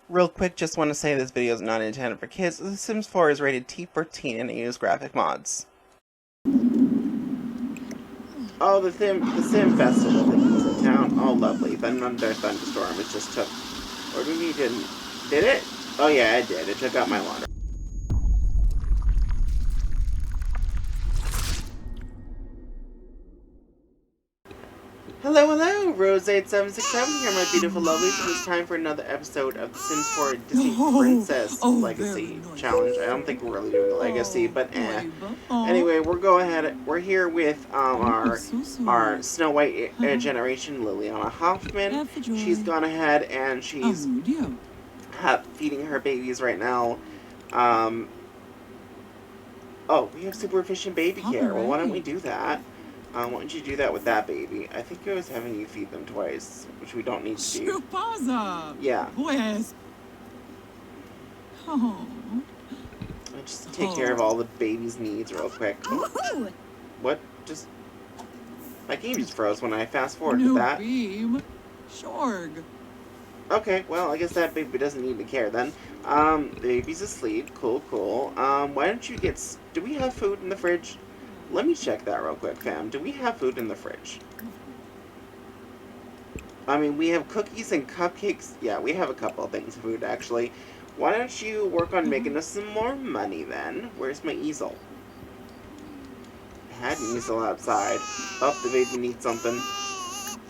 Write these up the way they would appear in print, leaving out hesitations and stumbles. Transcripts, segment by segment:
Real quick, just want to say this video is not intended for kids. The Sims 4 is rated T for teen and it uses graphic mods. Oh, the Sim Festival thing was in town. Oh, lovely. Then another thunderstorm. It just took... Or maybe it didn't. Did it? Oh, yeah, it did. It took out my laundry. Hello, hello! Rose8767 here, my beautiful lovelies, and it's time for another episode of The Sims 4 Disney Princess Legacy Challenge. I don't think we're really doing a legacy, but Anyway, we're here with our Snow White generation, Liliana Hoffman. She's gone ahead and she's feeding her babies right now. Oh, we have super efficient baby care. Well, why don't we do that? Why don't you do that with that baby? I think I was having you feed them twice, which we don't need to do. Yeah. Oh. I'll just take care of all the baby's needs real quick. Oh. What? Just... My game just froze when I fast forwarded that. Shorg. Okay, well, I guess that baby doesn't need the care then. The baby's asleep. Cool, cool. Why don't you get... Do we have food in the fridge? Let me check that real quick, fam. Do we have food in the fridge? I mean, we have cookies and cupcakes. Yeah, we have a couple of things of food, actually. Why don't you work on making us some more money, then? Where's my easel? I had an easel outside. Oh, the baby needs something.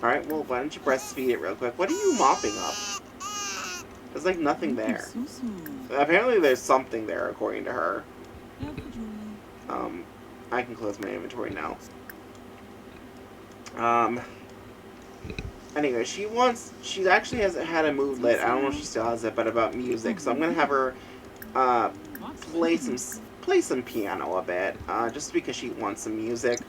Alright, well, why don't you breastfeed it real quick? What are you mopping up? There's, like, nothing there. Apparently there's something there, according to her. I can close my inventory now. Anyway, she actually hasn't had a moodlet, I don't know if she still has it, but about music, so I'm gonna have her, play some piano a bit, just because she wants some music.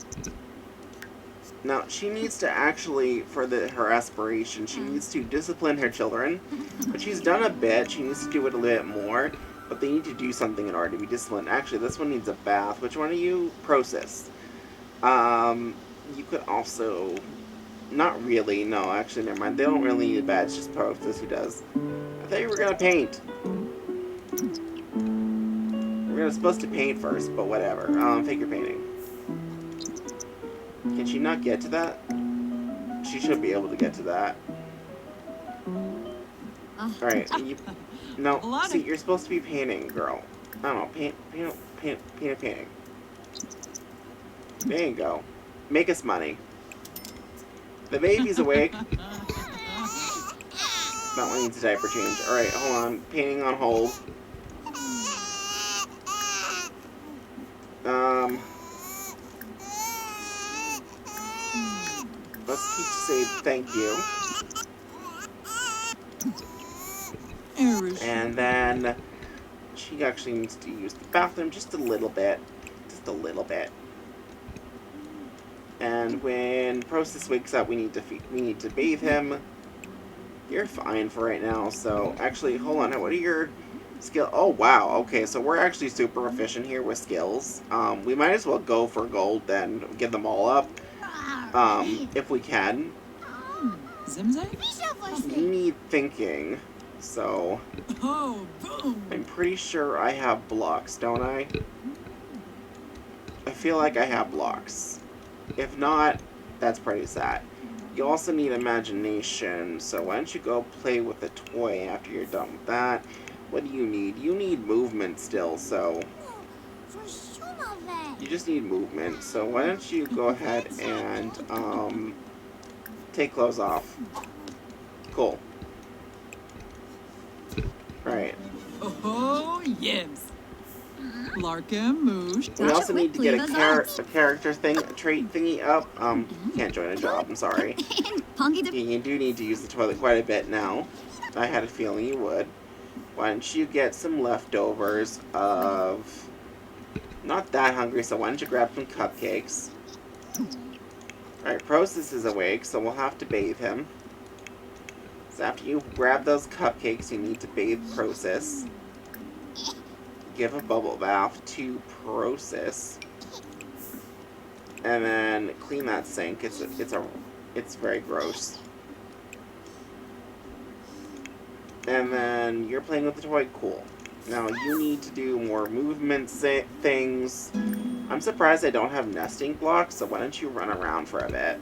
Now, she needs to actually, for her aspiration, she needs to discipline her children, but she's done a bit, she needs to do it a little bit more. But they need to do something in order to be disciplined. Actually, this one needs a bath. Which one are you? Process. You could also... Not really. No, actually, never mind. They don't really need a bath. It's just Process who does. I thought you were going to paint. We're supposed to paint first, but whatever. Figure painting. Can she not get to that? She should be able to get to that. Alright, no, see, you're supposed to be painting, girl. I don't know, paint a painting. There you go. Make us money. The baby's awake. That one needs a diaper change. Alright, hold on. Painting on hold. Let's keep say thank you. And then she actually needs to use the bathroom just a little bit. Just a little bit. And when Process wakes up, we need to bathe him. You're fine for right now, so actually, hold on, what are your skills? Oh, wow, okay, so we're actually super efficient here with skills. We might as well go for gold then, give them all up, if we can. You need thinking. So, I'm pretty sure I have blocks, don't I? I feel like I have blocks. If not, that's pretty sad. You also need imagination, so why don't you go play with a toy after you're done with that? What do you need? You need movement still, so... You just need movement, so why don't you go ahead and, take clothes off. Cool. Right. Oh, yes. Larkin, Moosh. We also need to get a character trait thingy up. Can't join a job, I'm sorry. You do need to use the toilet quite a bit now. I had a feeling you would. Why don't you get some leftovers of... Not that hungry, so why don't you grab some cupcakes? Alright, Process is awake, so we'll have to bathe him. So after you grab those cupcakes, you need to bathe Process. Give a bubble bath to Process. And then clean that sink. It's very gross. And then you're playing with the toy. Cool. Now you need to do more movement things. I'm surprised I don't have nesting blocks, so why don't you run around for a bit?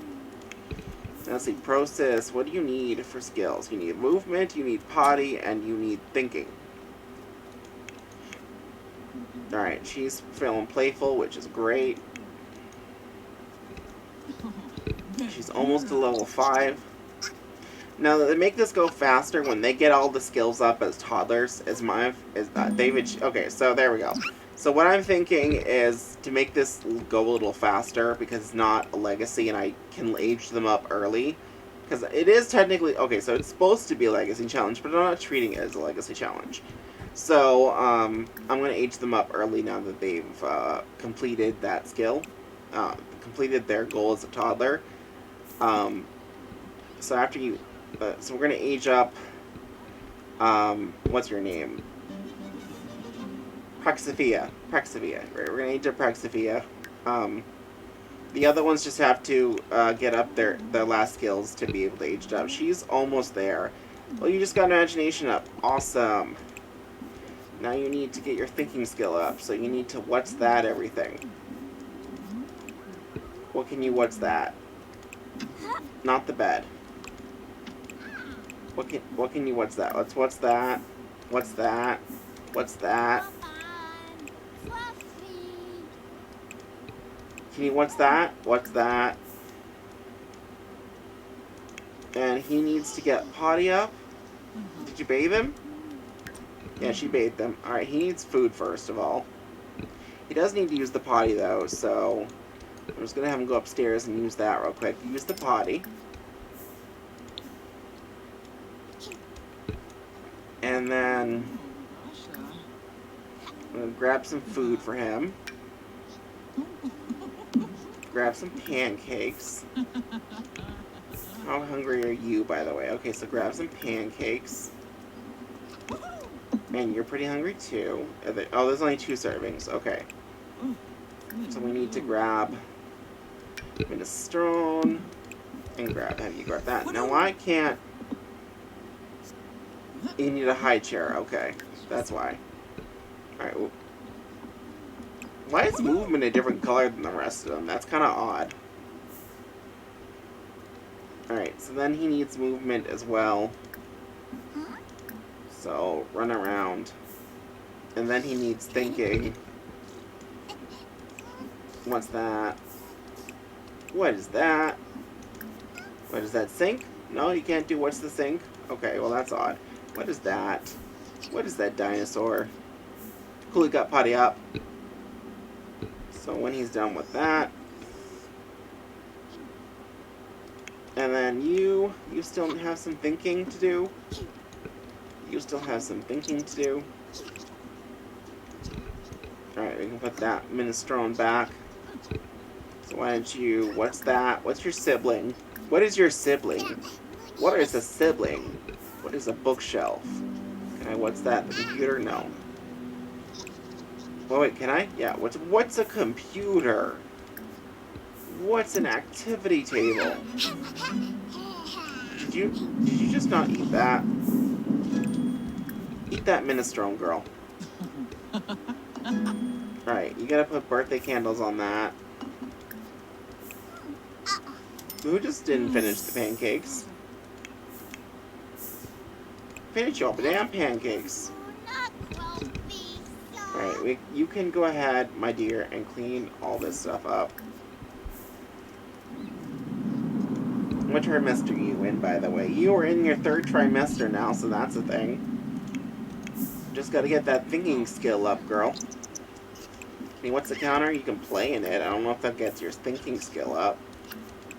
Now let's see, process. What do you need for skills? You need movement, you need potty, and you need thinking. Alright, she's feeling playful, which is great. She's almost to level 5. Now, they make this go faster when they get all the skills up as toddlers, David... Okay, so there we go. So what I'm thinking is to make this go a little faster, because it's not a legacy and I can age them up early. Because it is technically... Okay, so it's supposed to be a legacy challenge, but I'm not treating it as a legacy challenge. So, I'm going to age them up early now that they've completed that skill. Completed their goal as a toddler. So after you... so we're going to age up... what's your name? Praxifia. Right, we're going to age up Praxifia. The other ones just have to get up their last skills to be able to age it up. She's almost there. Well, you just got imagination up. Awesome. Now you need to get your thinking skill up. So you need to what's that everything. What can you what's that? Not the bed. What can you what's that? What's that? What's that? What's that? Can you what's that? What's that? And he needs to get potty up. Did you bathe him? Yeah, she bathed him. Alright, he needs food first of all. He does need to use the potty though, so I'm just gonna have him go upstairs and use that real quick. Use the potty. And then I'm gonna grab some food for him. Grab some pancakes. How hungry are you, by the way? Okay, so grab some pancakes. Man, you're pretty hungry too. Oh, there's only 2 servings. Okay. So we need to grab minestrone and have you grab that. Now why can't... You need a high chair. Okay, that's why. Alright, well, why is movement a different color than the rest of them? That's kind of odd. Alright, so then he needs movement as well. So, run around. And then he needs thinking. What's that? What is that? What is that, sink? No, you can't do what's the sink? Okay, well that's odd. What is that? What is that dinosaur? Cool, he got potty up. So when he's done with that, and then you still have some thinking to do. You still have some thinking to do. Alright, we can put that minestrone back. So why don't you, what's that? What's your sibling? What is your sibling? What is a sibling? What is a bookshelf? Can I, what's that? The computer? No. Oh wait, can I? Yeah, what's a computer? What's an activity table? Did you just not eat that? Eat that minestrone, girl. Alright, you gotta put birthday candles on that. Who just didn't finish the pancakes? Finish your damn pancakes. Alright, you can go ahead, my dear, and clean all this stuff up. What trimester are you in, by the way? You are in your 3rd trimester now, so that's a thing. Just gotta get that thinking skill up, girl. I mean, what's the counter? You can play in it. I don't know if that gets your thinking skill up.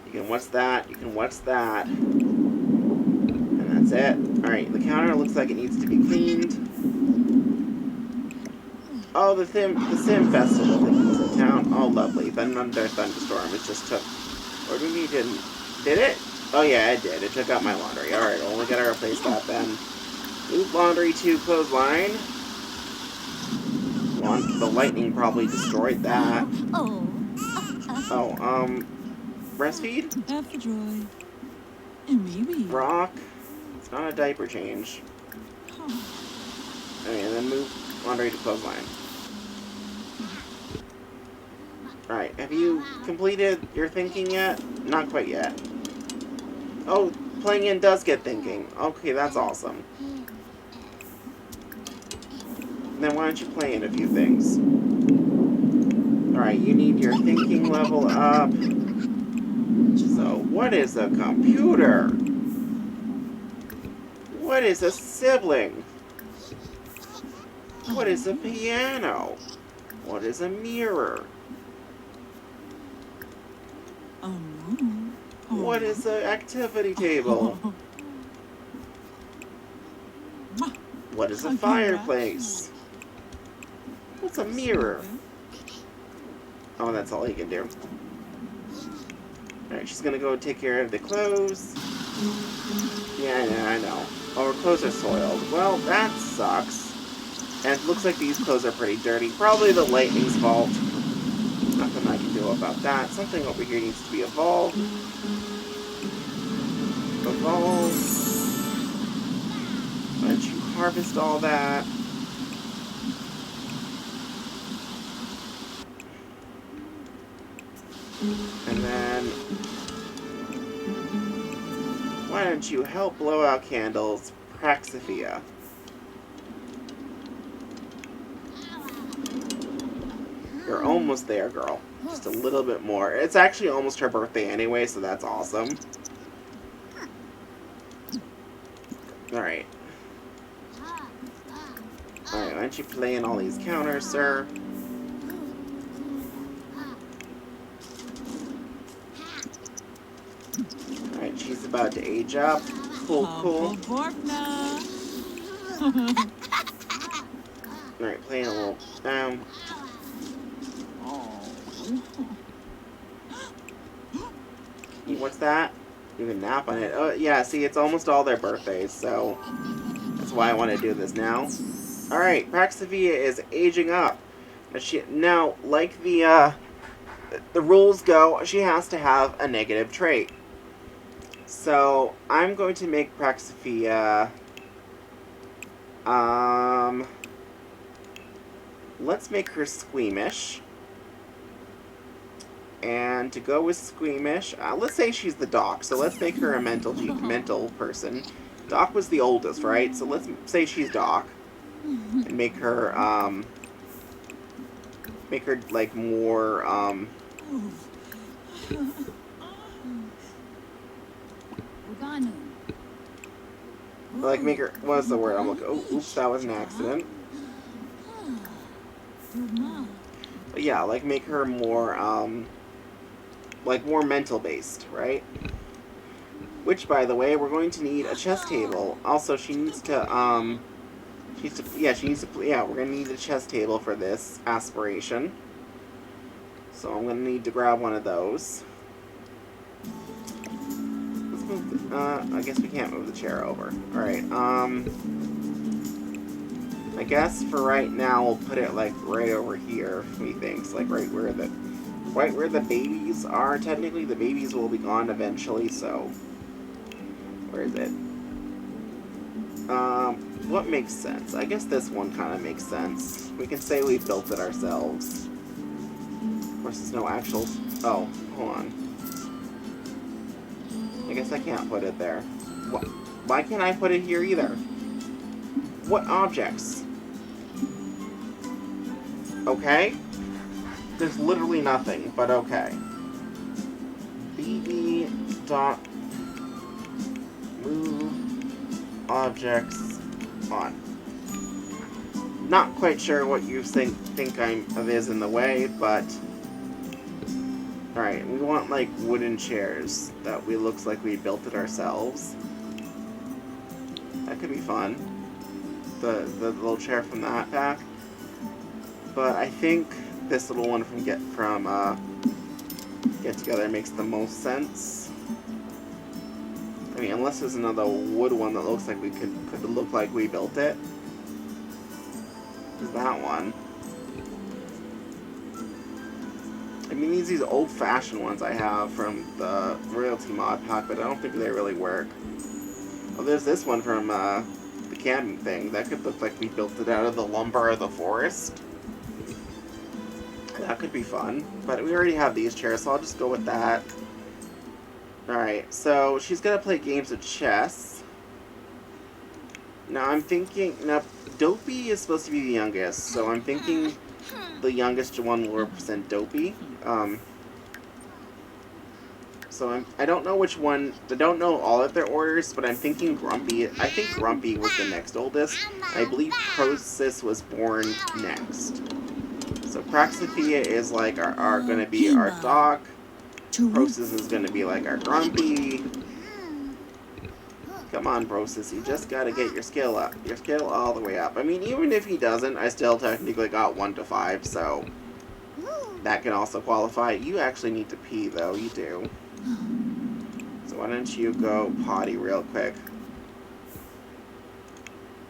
You can what's that? You can what's that? And that's it. Alright, the counter looks like it needs to be cleaned. Oh, the Sim Festival thing is in town. Oh, lovely. Another thunderstorm. It just took... Or maybe it didn't. Did it? Oh, yeah, it did. It took out my laundry. Alright, well, we gotta replace that then. Move laundry to clothesline. The lightning probably destroyed that. Oh, breastfeed? Have the joy. And maybe. Rock. It's not a diaper change. Okay, and then move Andre to clothesline. Alright, have you completed your thinking yet? Not quite yet. Oh, playing in does get thinking. Okay, that's awesome. Then why don't you play in a few things? Alright, you need your thinking level up. So, what is a computer? What is a sibling? What is a piano? What is a mirror? What is an activity table? What is a fireplace? What's a mirror? Oh, that's all he can do. Alright, she's gonna go take care of the clothes. Yeah, I know. Oh, her clothes are soiled. Well, that sucks. And it looks like these clothes are pretty dirty. Probably the lightning's fault. Nothing I can do about that. Something over here needs to be evolved. Evolve. Why don't you harvest all that? And then, why don't you help blow out candles, Praxophia? You're almost there, girl. Just a little bit more. It's actually almost her birthday anyway, so that's awesome. Alright. Alright, why don't you play in all these counters, sir? Alright, she's about to age up. Cool, cool. Alright, playing a little... What's that? You can nap on it. Oh, yeah, see, it's almost all their birthdays, so... That's why I want to do this now. Alright, Praxophia is aging up. Now, like the rules go, she has to have a negative trait. So, I'm going to make Praxophia... Let's make her squeamish. And to go with squeamish, let's say she's the doc, so let's make her a mental person. Doc was the oldest, right? So let's say she's Doc. And make her, like, more, like, make her, what's the word I'm looking, oh, oops, that was an accident. But yeah, like, make her more, like, more mental-based, right? Which, by the way, we're going to need a chess table. Also, she needs to, yeah, we're going to need a chess table for this aspiration. So I'm going to need to grab one of those. Let's move, I guess we can't move the chair over. Alright, I guess for right now, we'll put it, like, right over here, methinks. Like, right where the babies are. Technically, the babies will be gone eventually, so... Where is it? What makes sense? I guess this one kind of makes sense. We can say we built it ourselves. Of course, there's no actual... Oh, hold on. I guess I can't put it there. What? Why can't I put it here either? What objects? Okay? There's literally nothing, but okay. BB dot move objects on. Not quite sure what you think is in the way, but alright, we want like wooden chairs that looks like we built it ourselves. That could be fun. The little chair from that pack. But I think this little one from Get Together makes the most sense. I mean, unless there's another wood one that looks like could look like we built it. There's that one. I mean, these old-fashioned ones I have from the Royalty mod pack, but I don't think they really work. Oh, there's this one from the camping thing. That could look like we built it out of the lumber of the forest. That could be fun. But we already have these chairs, so I'll just go with that. Alright, so she's going to play games of chess. Now I'm thinking... Now, Dopey is supposed to be the youngest, so I'm thinking the youngest one will represent Dopey. So I don't know which one... I don't know all of their orders, but I'm thinking Grumpy... I think Grumpy was the next oldest. I believe Prosis was born next. So Praxophia is like our going to be our Doc. Prosis is going to be like our Grumpy. Come on, Prosis, you just got to get your skill up. Your skill all the way up. I mean, even if he doesn't, I still technically got 1 to 5, so that can also qualify. You actually need to pee, though. You do. So why don't you go potty real quick?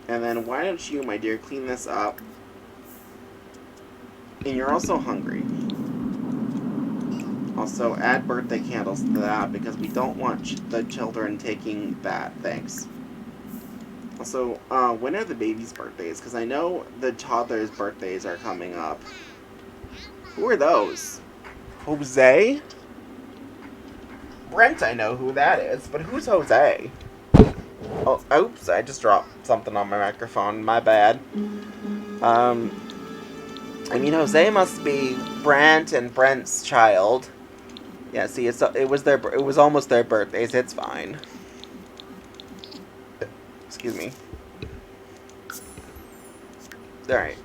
And then why don't you, my dear, clean this up? And you're also hungry. Also, add birthday candles to that, because we don't want the children taking that. Thanks. Also, when are the babies' birthdays? Because I know the toddlers' birthdays are coming up. Who are those? Jose? Brent, I know who that is, but who's Jose? Oh, oops, I just dropped something on my microphone. My bad. I mean, Jose must be Brent and Brent's child. Yeah, see, it was almost their birthdays. It's fine. Excuse me. All right.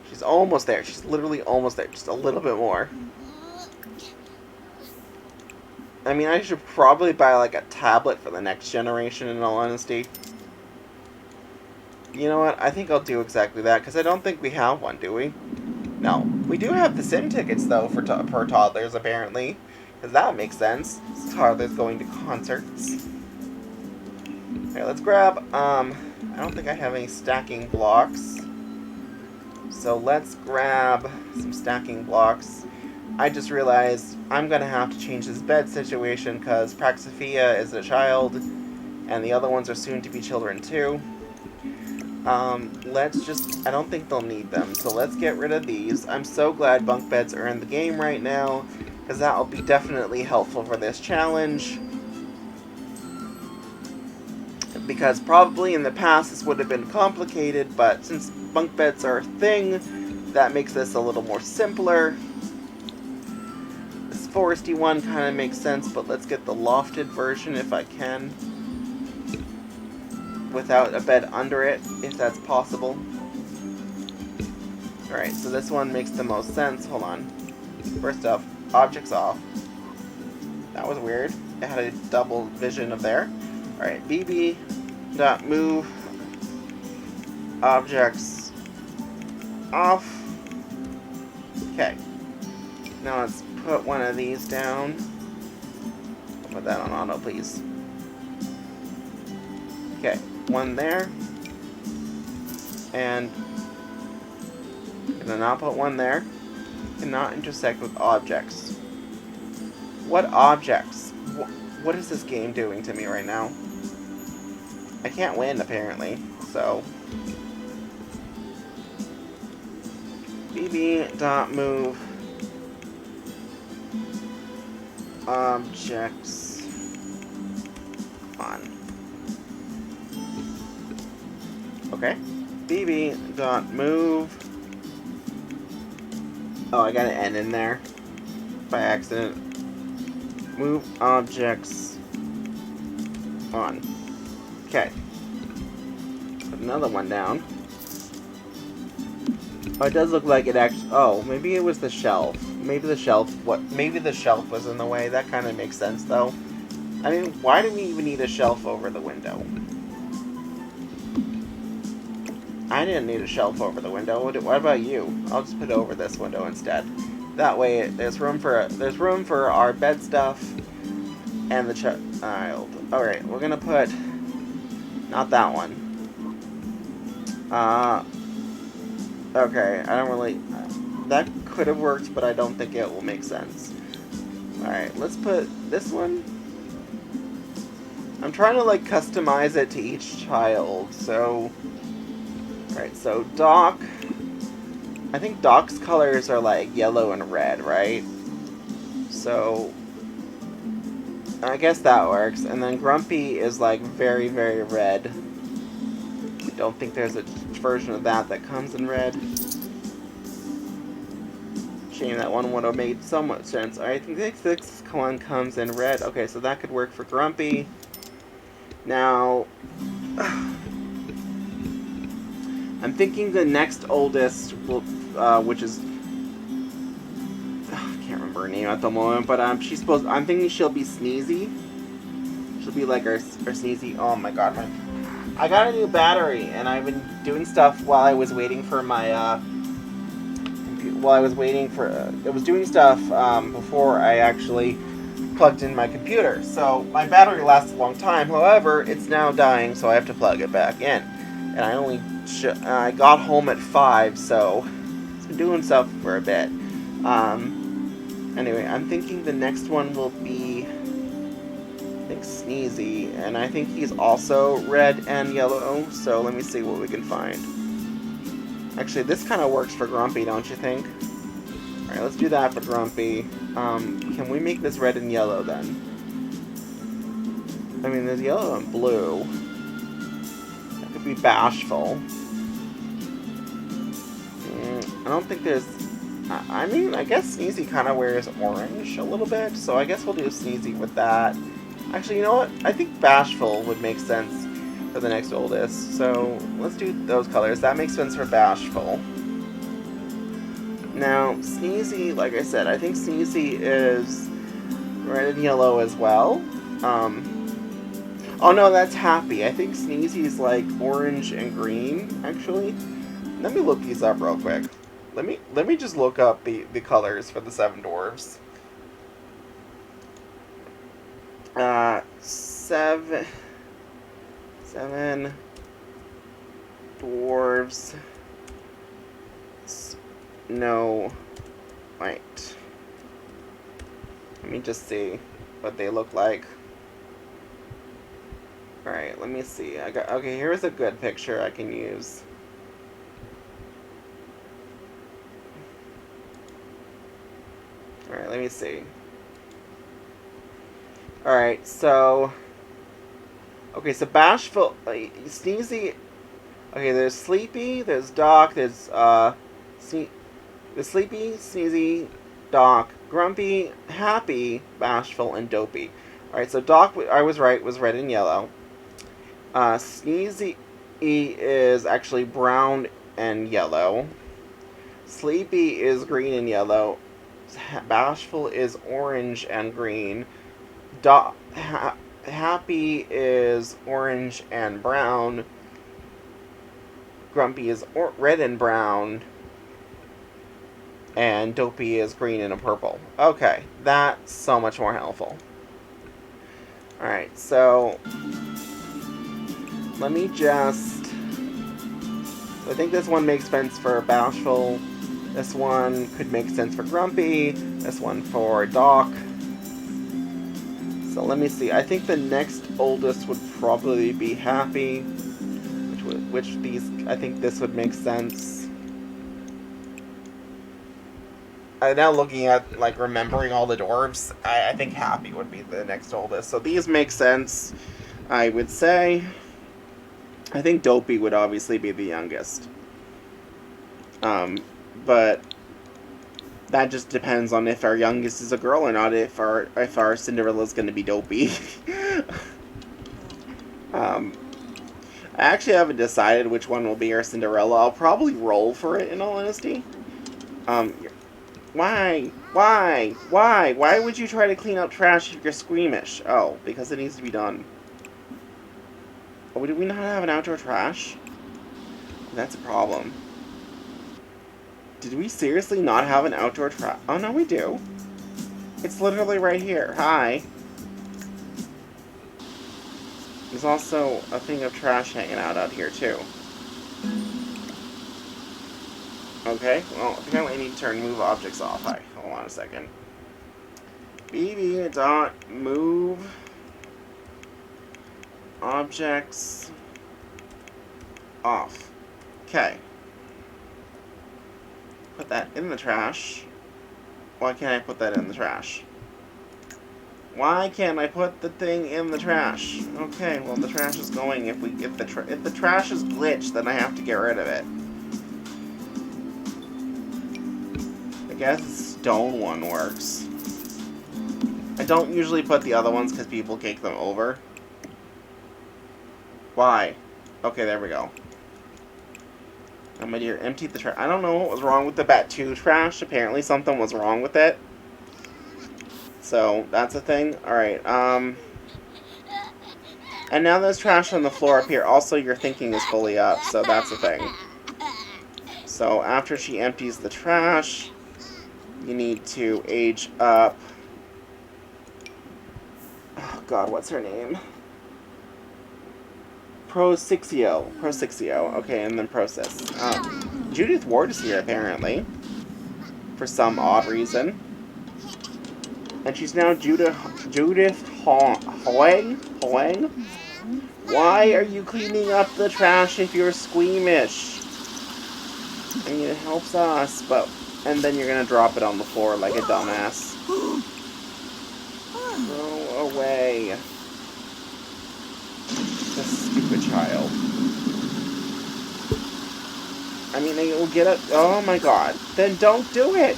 She's almost there. She's literally almost there. Just a little bit more. I mean, I should probably buy like a tablet for the next generation. In all honesty. You know what? I think I'll do exactly that, because I don't think we have one, do we? No. We do have the sim tickets, though, for toddlers, apparently. Because that makes sense. Toddlers going to concerts. Okay, let's grab, I don't think I have any stacking blocks. So let's grab some stacking blocks. I just realized I'm going to have to change this bed situation, because Praxophia is a child, and the other ones are soon to be children, too. I don't think they'll need them, so let's get rid of these. I'm so glad bunk beds are in the game right now, because that will be definitely helpful for this challenge. Because probably in the past this would have been complicated, but since bunk beds are a thing, that makes this a little more simpler. This foresty one kind of makes sense, but let's get the lofted version if I can. Without a bed under it, if that's possible. Alright, so this one makes the most sense. Hold on. First up, objects off. That was weird. It had a double vision of there. Alright, bb.move objects off. Okay. Now let's put one of these down. Put that on auto, please. Okay. One there, and then I'll put one there. Cannot intersect with objects. What objects? What is this game doing to me right now? I can't win, apparently, so bb.move objects on. Okay. bb.move. Oh, I got an N in there by accident. Move objects on. Okay. Put another one down. Oh, it does look like it actually. Oh, maybe it was the shelf. Maybe the shelf. Maybe the shelf was in the way. That kind of makes sense, though. I mean, why do we even need a shelf over the window? I didn't need a shelf over the window. What about you? I'll just put it over this window instead. That way, there's room for our bed stuff and the child. All right, we're gonna put not that one. Okay, I don't really. That could have worked, but I don't think it will make sense. All right, let's put this one I'm trying to like customize it to each child. So, alright, so Doc. I think Doc's colors are like yellow and red, right? So, I guess that works. And then Grumpy is like very, very red. I don't think there's a version of that comes in red. Shame, that one would have made so much sense. I think this one comes in red. Okay, so that could work for Grumpy. Now, I'm thinking the next oldest will, which is, I can't remember her name at the moment, but I'm thinking she'll be Sneezy. She'll be like our Sneezy. Oh my god, I got a new battery, and I've been doing stuff while I was waiting for my, it was doing stuff, before I actually plugged in my computer. So, my battery lasts a long time, however, it's now dying, so I have to plug it back in. And I got home at 5, so it's been doing stuff for a bit. Anyway, I'm thinking the next one will be, I think, Sneezy, and I think he's also red and yellow, so let me see what we can find. Actually, this kind of works for Grumpy, don't you think? Alright, let's do that for Grumpy. Can we make this red and yellow, then? I mean, there's yellow and blue. That could be Bashful. I don't think there's... I mean, I guess Sneezy kind of wears orange a little bit, so I guess we'll do Sneezy with that. Actually, you know what? I think Bashful would make sense for the next oldest, so let's do those colors. That makes sense for Bashful. Now, Sneezy, like I said, I think Sneezy is red and yellow as well. Oh no, that's Happy. I think Sneezy is like orange and green, actually. Let me look these up real quick. Let me just look up the colors for the 7 dwarves. Seven dwarves. No, wait. Let me just see what they look like. Alright, let me see. Okay, here's a good picture I can use. Alright, let me see. Alright, so... Okay, so Bashful... Sneezy... Okay, there's Sleepy, there's Doc, there's, there's Sleepy, Sneezy, Doc, Grumpy, Happy, Bashful, and Dopey. Alright, so Doc, I was right, was red and yellow. Sneezy is actually brown and yellow. Sleepy is green and yellow. Bashful is orange and green. Happy is orange and brown. Grumpy is red and brown. And Dopey is green and a purple. Okay, that's so much more helpful. Alright, so... Let me just... I think this one makes sense for Bashful. This one could make sense for Grumpy. This one for Doc. So let me see. I think the next oldest would probably be Happy. I think this would make sense. Now looking at, like, remembering all the dwarves, I think Happy would be the next oldest. So these make sense, I would say. I think Dopey would obviously be the youngest. But that just depends on if our youngest is a girl or not, if our Cinderella's going to be Dopey. I actually haven't decided which one will be our Cinderella. I'll probably roll for it, in all honesty. Why? Why would you try to clean up trash if you're squeamish? Oh, because it needs to be done. Oh, do we not have an outdoor trash? That's a problem. Did we seriously not have an outdoor trash? Oh, no, we do. It's literally right here. Hi. There's also a thing of trash hanging out here, too. Okay, well, apparently I need to turn move objects off. Hi, hold on a second. BB.move Objects. Off. Okay. Put that in the trash. Why can't I put that in the trash? Why can't I put the thing in the trash? Okay, well the trash is going. If the trash is glitched, then I have to get rid of it. I guess the stone one works. I don't usually put the other ones because people kick them over. Why? Okay, there we go. Now, my dear, empty the trash. I don't know what was wrong with the Bat 2 trash. Apparently something was wrong with it. So, that's a thing. Alright, and now there's trash on the floor up here. Also, your thinking is fully up, so that's a thing. So, after she empties the trash, you need to age up... Oh, God, what's her name? Prosixio. Okay, and then Process. Judith Ward is here, apparently. For some odd reason. And she's now Judith Hoang? Why are you cleaning up the trash if you're squeamish? I mean, it helps us, but... And then you're gonna drop it on the floor like a dumbass. Go away. This stupid child. I mean, it will get up... Oh my god. Then don't do it!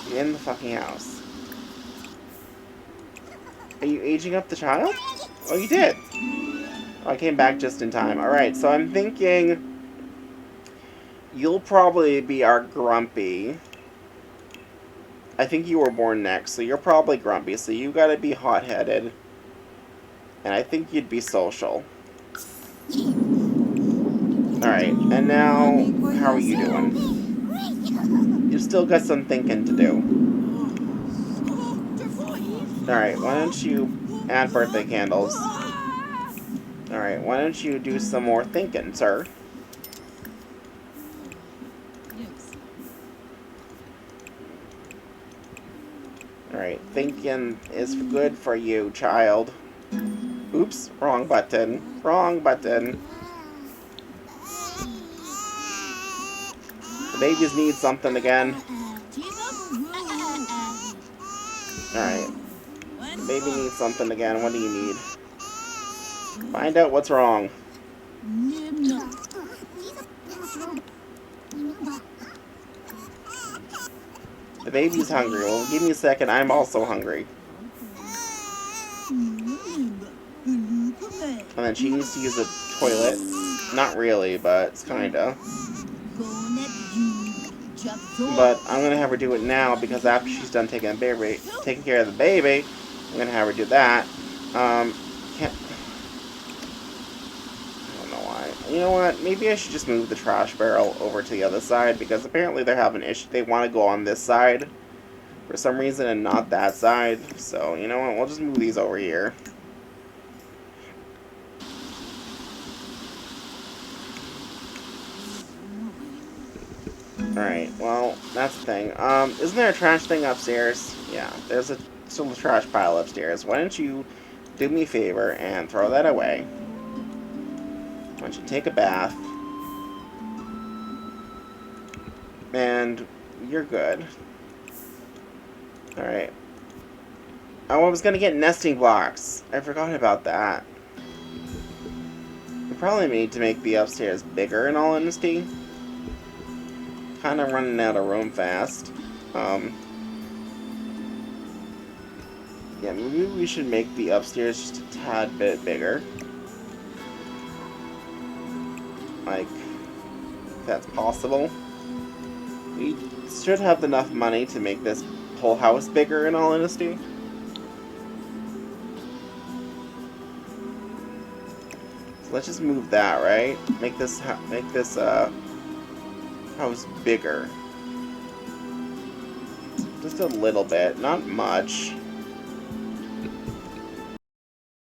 Get in the fucking house. Are you aging up the child? Oh, you did. Oh, I came back just in time. Alright, so I'm thinking... You'll probably be our Grumpy. I think you were born next, so you're probably Grumpy. So you gotta be hot-headed. And I think you'd be social. Alright, and now... How are you doing? You've still got some thinking to do. Alright, why don't you add birthday candles? Alright, why don't you do some more thinking, sir? Alright, thinking is good for you, child. Oops, wrong button. Wrong button. The babies need something again. Alright. The baby needs something again. What do you need? Find out what's wrong. The baby's hungry. Well, give me a second. I'm also hungry. And then she needs to use the toilet. Not really, but it's kinda. But I'm gonna have her do it now because after she's done taking care of the baby, I'm gonna have her do that. Can't. I don't know why. You know what? Maybe I should just move the trash barrel over to the other side because apparently they're having issues. They want to go on this side for some reason and not that side. So you know what? We'll just move these over here. Alright, well, that's the thing. Isn't there a trash thing upstairs? Yeah, there's still a trash pile upstairs. Why don't you do me a favor and throw that away? Why don't you take a bath? And you're good. Alright. Oh, I was gonna get nesting blocks. I forgot about that. We probably need to make the upstairs bigger, in all honesty. Kind of running out of room fast. Yeah, maybe we should make the upstairs just a tad bit bigger. Like, if that's possible. We should have enough money to make this whole house bigger, in all honesty. So let's just move that, right? Make this house bigger. Just a little bit, not much.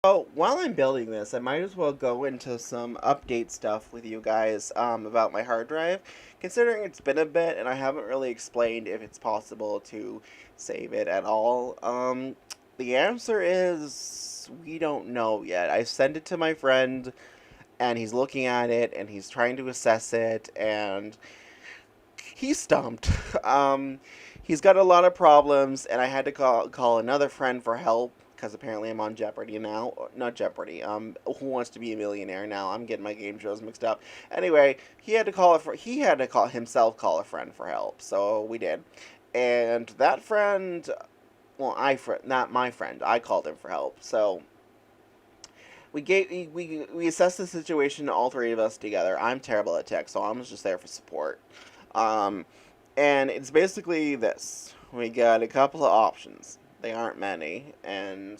So, while I'm building this, I might as well go into some update stuff with you guys about my hard drive. Considering it's been a bit and I haven't really explained if it's possible to save it at all. The answer is we don't know yet. I sent it to my friend, and he's looking at it, and he's trying to assess it, and he's stumped. Um, he's got a lot of problems, and I had to call another friend for help because apparently I'm on Jeopardy now. Not Jeopardy. Who Wants to Be a Millionaire now? I'm getting my game shows mixed up. Anyway, he had to call himself call a friend for help. So we did, and that friend. Well, not my friend. I called him for help. So we assessed the situation, all three of us together. I'm terrible at tech, so I was just there for support. Um, and it's basically this: we got a couple of options. They aren't many, and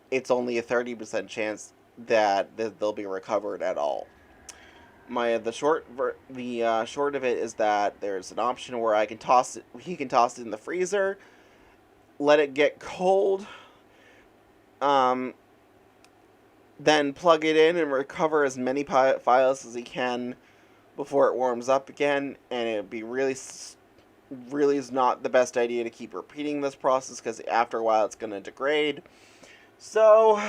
it's only a 30% chance that they'll be recovered at all. The short of it is that there's an option where I can toss it. He can toss it in the freezer, let it get cold, um, then plug it in and recover as many files as he can before it warms up again. And it'd be really is not the best idea to keep repeating this process because after a while it's going to degrade. So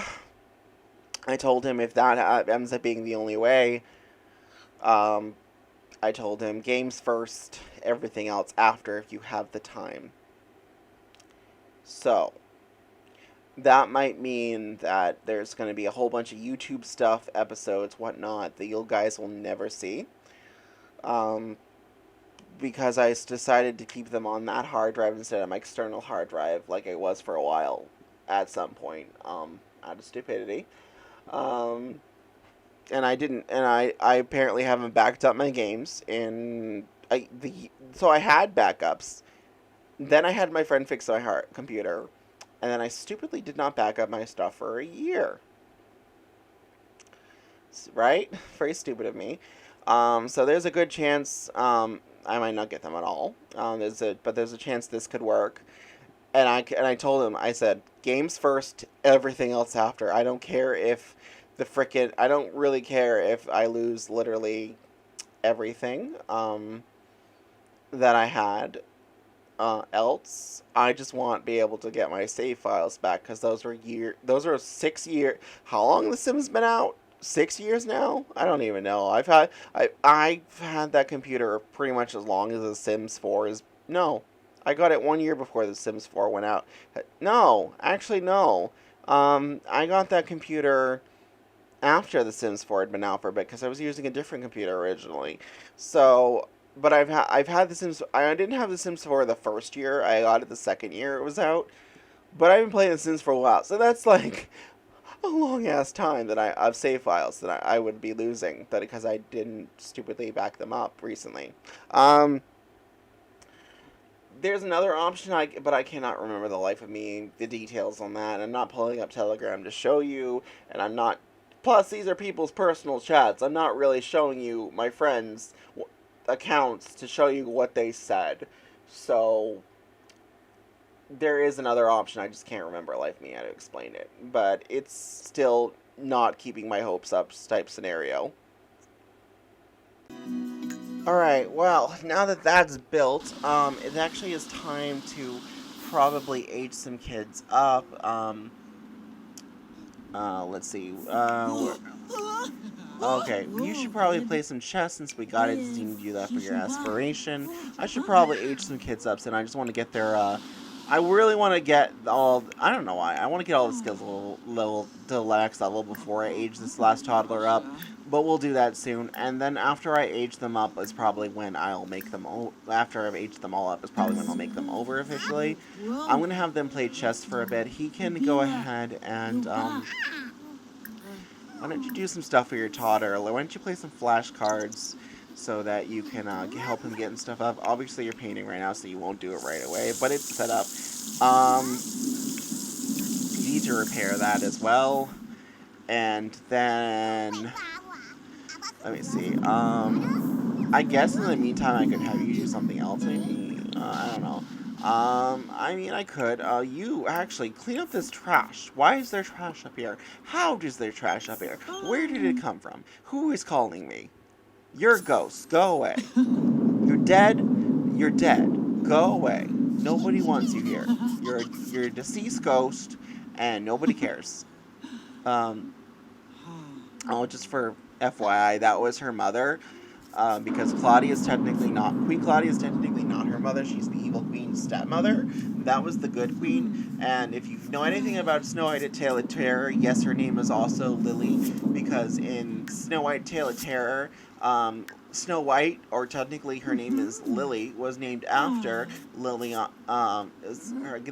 I told him if that ends up being the only way, I told him games first, everything else after if you have the time. So that might mean that there's going to be a whole bunch of YouTube stuff, episodes, whatnot, that you guys will never see. Because I decided to keep them on that hard drive instead of my external hard drive, like I was for a while at some point, out of stupidity. And I apparently haven't backed up my games, so I had backups. Then I had my friend fix my computer, and then I stupidly did not back up my stuff for a year. Right? Very stupid of me. So there's a good chance I might not get them at all. But there's a chance this could work. And I told him, I said, games first, everything else after. I don't care if I don't really care if I lose literally everything that I had. Else, I just want to be able to get my save files back because those are 6 year. How long The Sims been out? 6 years now? I don't even know. I've had that computer pretty much as long as The Sims 4 is. No, I got it 1 year before The Sims 4 went out. No, actually no. I got that computer after The Sims 4 had been out for a bit because I was using a different computer originally. So. But I've had The Sims. I didn't have The Sims 4 the first year. I got it the second year it was out. But I've been playing The Sims for a while, so that's like a long ass time that I've save files that I would be losing because I didn't stupidly back them up recently. There's another option but I cannot remember the life of me the details on that. I'm not pulling up Telegram to show you, and I'm not. Plus, these are people's personal chats. I'm not really showing you my friends' accounts to show you what they said. So there is another option. I just can't remember life me how to explain it. But it's still not keeping my hopes up type scenario. Alright, well, now that that's built, it actually is time to probably age some kids up. Let's see. Okay, you should probably play some chess since we got it. You need to do that for your aspiration. I should probably age some kids up, and I just want to get their, I really want to get I don't know why, I want to get all the skills to the next level before I age this last toddler up, but we'll do that soon. And then after I age them up is probably when I'll make them, after I've aged them all up is probably when I'll make them over officially. I'm going to have them play chess for a bit. He can go ahead and, why don't you do some stuff for your toddler? Why don't you play some flashcards so that you can help him getting stuff up? Obviously, you're painting right now, so you won't do it right away, but it's set up. You need to repair that as well. And then, let me see. I guess in the meantime, I could have you do something else, maybe? I don't know. I mean, I could. You actually clean up this trash. Why is there trash up here? How is there trash up here? Where did it come from? Who is calling me? You're a ghost. Go away. You're dead. You're dead. Go away. Nobody wants you here. You're a deceased ghost, and nobody cares. Um, oh, just for FYI, that was her mother. Because Claudia is technically not Queen Claudia is technically not her mother. She's the evil queen's stepmother. That was the good queen. And if you know anything about Snow White: A Tale of Terror, yes, her name is also Lily, because in Snow White: Tale of Terror, Snow White, or technically her name is Lily, was named after Liliana.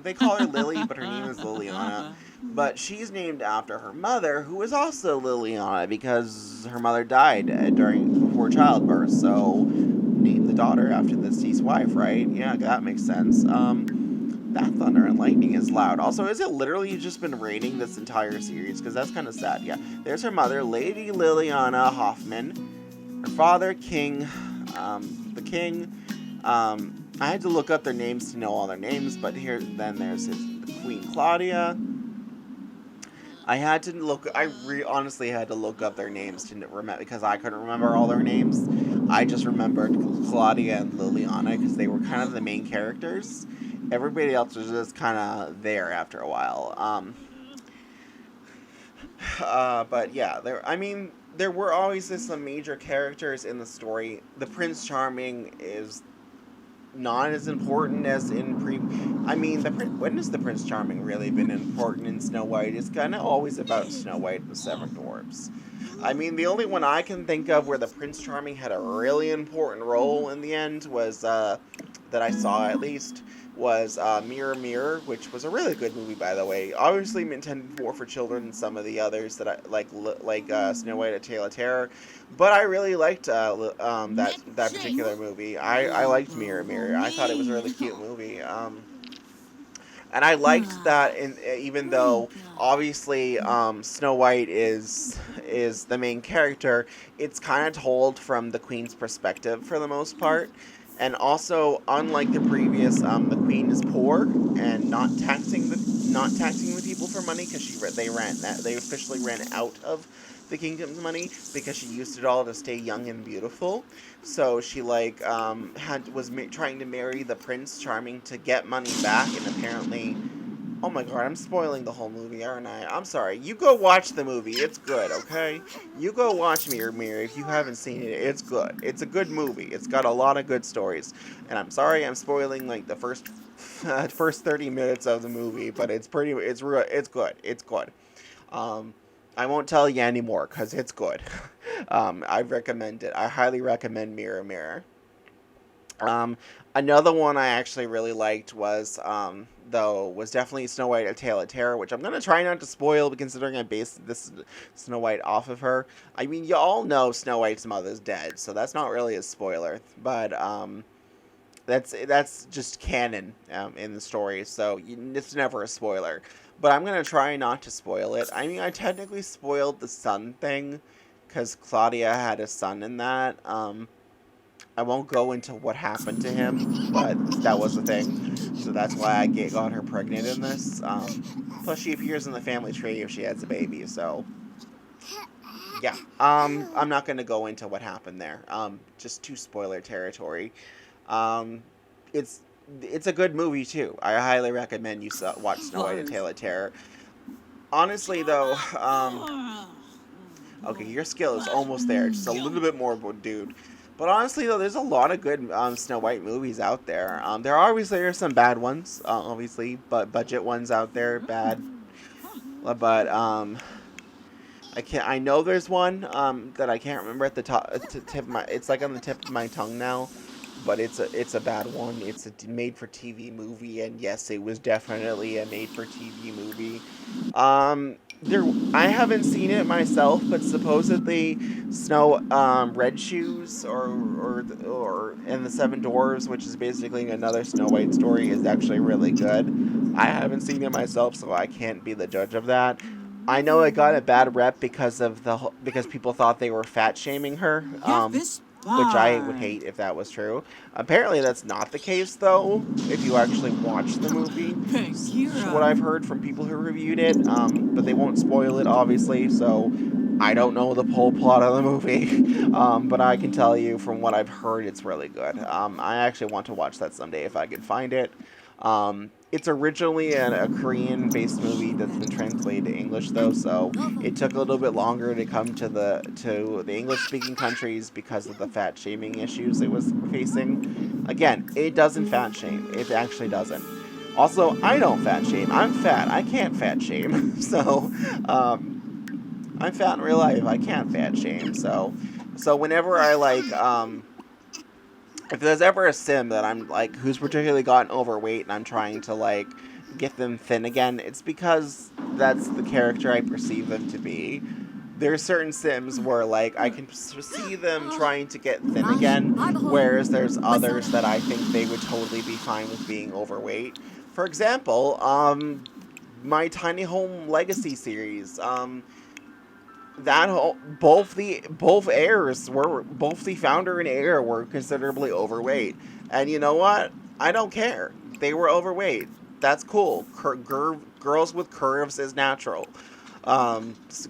They call her Lily, but her name is Liliana. But she's named after her mother, who is also Liliana, because her mother died before childbirth. So name the daughter after the deceased wife, right? Yeah, that makes sense. That thunder and lightning is loud. Also, is it literally just been raining this entire series? Because that's kind of sad. Yeah, there's her mother, Lady Liliana Hoffman. Her father, the king. I had to look up their names to know all their names, but there's the Queen Claudia. I honestly had to look up their names to remember, because I couldn't remember all their names. I just remembered Claudia and Liliana because they were kind of the main characters. Everybody else was just kind of there after a while. But yeah, there were always some major characters in the story. The Prince Charming is not as important as in when has the Prince Charming really been important in Snow White? It's kind of always about Snow White and the Seven Dwarfs. The only one I can think of where the Prince Charming had a really important role in the end was that I saw at least was Mirror Mirror, which was a really good movie, by the way. Obviously intended more for children than some of the others that I like Snow White: A Tale of Terror, but I really liked that particular movie. I liked Mirror Mirror. I thought it was a really cute movie. And I liked that, even though obviously Snow White is the main character, it's kind of told from the Queen's perspective for the most part. And also, unlike the previous, the Queen is poor and not taxing the people for money, because they officially ran out of the kingdom's money because she used it all to stay young and beautiful. So she was trying to marry the Prince Charming to get money back, and apparently, oh my god, I'm spoiling the whole movie, aren't I? I'm sorry. You go watch the movie. It's good, okay? You go watch Mirror Mirror if you haven't seen it. It's good. It's a good movie. It's got a lot of good stories. And I'm sorry I'm spoiling like the first 30 minutes of the movie, but it's good. It's good. I won't tell you anymore because it's good. I recommend it. I highly recommend Mirror Mirror. Another one I actually really liked was definitely Snow White: A Tale of Terror, which I'm going to try not to spoil, considering I based this Snow White off of her. You all know Snow White's mother's dead, so that's not really a spoiler, but that's just canon in the story, so it's never a spoiler. But I'm going to try not to spoil it. I technically spoiled the son thing, because Claudia had a son in that. I won't go into what happened to him, but that was the thing. So that's why I got her pregnant in this. Plus, she appears in the family tree if she has a baby, so... Yeah. I'm not going to go into what happened there. Just too spoiler territory. It's a good movie, too. I highly recommend you watch Snow White: A Tale of Terror. Honestly, though, okay, your skill is almost there. Just a little bit more, dude. But honestly, though, there's a lot of good Snow White movies out there. There are some bad ones, obviously, but budget ones out there, bad. But I know there's one that I can't remember at the tip of my. It's like on the tip of my tongue now, but it's a bad one. It's a made-for-TV movie, and yes, it was definitely a made-for-TV movie. I haven't seen it myself, but supposedly Red Shoes and the Seven Dwarfs, which is basically another Snow White story, is actually really good. I haven't seen it myself, so I can't be the judge of that. I know it got a bad rep because people thought they were fat shaming her. Which I would hate if that was true. Apparently that's not the case, though, if you actually watch the movie. What I've heard from people who reviewed it, but they won't spoil it, obviously, so I don't know the whole plot of the movie. But I can tell you from what I've heard, it's really good. I actually want to watch that someday if I can find it. It's originally a Korean-based movie that's been translated to English, though, so it took a little bit longer to come to the English-speaking countries because of the fat shaming issues it was facing. Again, it doesn't fat shame. It actually doesn't. Also, I don't fat shame. I'm fat. I can't fat shame. So, I'm fat in real life. I can't fat shame. So whenever I if there's ever a sim that I'm like who's particularly gotten overweight and I'm trying to like get them thin again, it's because that's the character I perceive them to be. There's certain sims where like I can see them trying to get thin again, whereas there's others that I think they would totally be fine with being overweight. For example, my Tiny Home Legacy series, both heirs were both the founder and heir were considerably overweight, and you know what? I don't care. They were overweight. That's cool. Girls with curves is natural.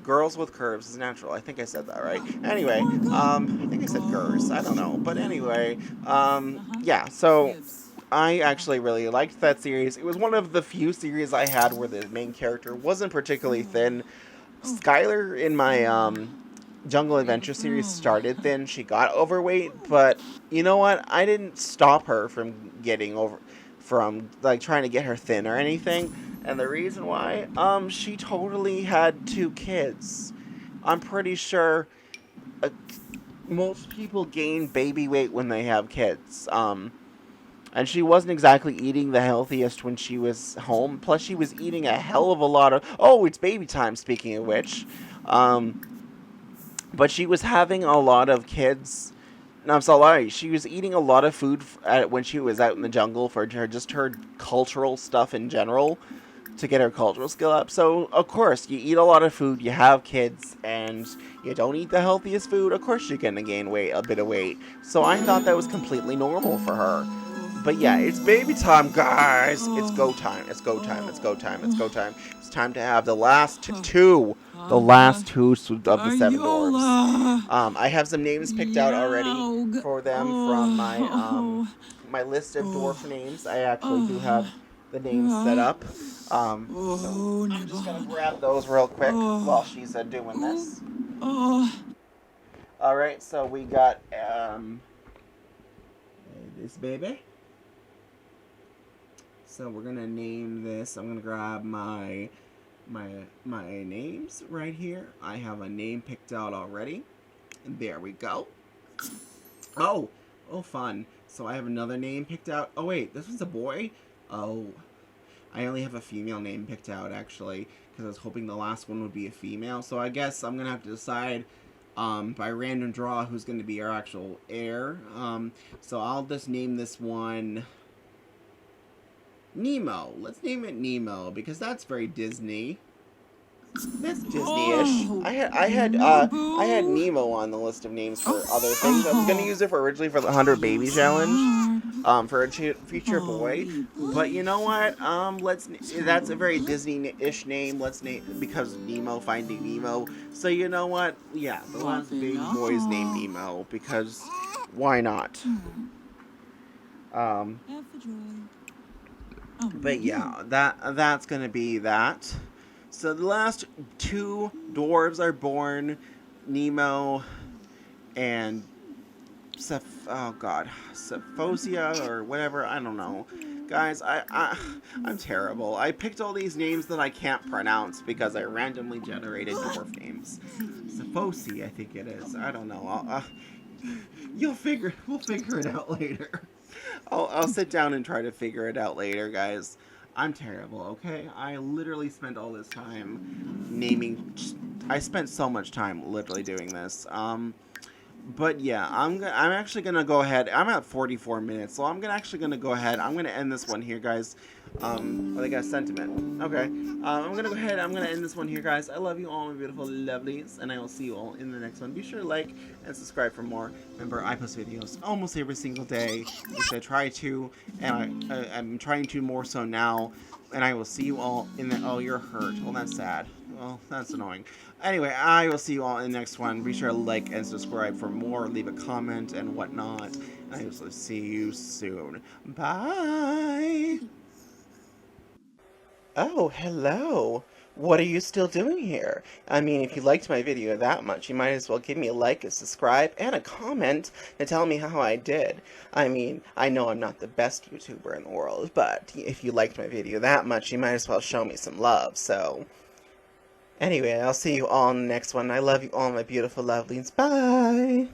Girls with curves is natural. I think I said that right. Anyway, I think I said gers. I don't know, but anyway, yeah. So I actually really liked that series. It was one of the few series I had where the main character wasn't particularly thin. Skylar in my Jungle Adventure series started thin. She got overweight, but you know what? I didn't stop her from getting from like trying to get her thin or anything. And the reason why, she totally had 2 kids. I'm pretty sure uh, most people gain baby weight when they have kids. And she wasn't exactly eating the healthiest when she was home. Plus, she was eating a hell of a lot of... Oh, it's baby time, speaking of which. But she was having a lot of kids... No, I'm sorry. She was eating a lot of food when she was out in the jungle for her cultural stuff in general to get her cultural skill up. So, of course, you eat a lot of food, you have kids, and you don't eat the healthiest food. Of course, you're going to gain a bit of weight. So I thought that was completely normal for her. But yeah, it's baby time, guys. It's go time. It's go time. It's go time. It's go time. It's time to have the last two of the 7 dwarves. I have some names picked out already for them from my list of dwarf names. I actually do have the names set up. So I'm just gonna grab those real quick while she's doing this. All right, so we got this baby. So we're gonna name this. I'm gonna grab my names right here. I have a name picked out already. And there we go. Oh, fun. So I have another name picked out. Oh wait, this one's a boy. Oh, I only have a female name picked out actually because I was hoping the last one would be a female. So I guess I'm gonna have to decide by random draw who's gonna be our actual heir. So I'll just name this one Nemo. Let's name it Nemo because that's very Disney. That's Disney-ish. I had Nemo on the list of names for other things. I was gonna use it originally for the 100 Baby Challenge, for a future boy. But you know what? That's a very Disney-ish name. Let's name because Nemo Finding Nemo. So you know what? Yeah, the last big boy's named Nemo because why not? But yeah, that's gonna be that. So the last 2 dwarves are born, Nemo and Sephosia or whatever. I don't know, guys. I'm terrible. I picked all these names that I can't pronounce because I randomly generated dwarf names. Sephosi, I think it is. I don't know. We'll figure it out later. I'll sit down and try to figure it out later, guys. I'm terrible, okay? I literally spent all this time naming... I spent so much time literally doing this. But yeah, I'm actually gonna go ahead. I'm at 44 minutes, so I'm actually gonna go ahead. I'm gonna end this one here, guys. I think I got sentiment. Okay. I'm gonna go ahead. I'm gonna end this one here, guys. I love you all, my beautiful lovelies, and I will see you all in the next one. Be sure to like and subscribe for more. Remember, I post videos almost every single day. At least I try to, and I'm trying to more so now. And I will see you all in the... Oh, you're hurt. Well, that's sad. Well, that's annoying. Anyway, I will see you all in the next one. Be sure to like and subscribe for more. Leave a comment and whatnot. And I will see you soon. Bye! Oh, hello. What are you still doing here? I mean, if you liked my video that much, you might as well give me a like, a subscribe, and a comment to tell me how I did. I mean, I know I'm not the best YouTuber in the world, but if you liked my video that much, you might as well show me some love, so... Anyway, I'll see you all in the next one. I love you all, my beautiful lovelies. Bye!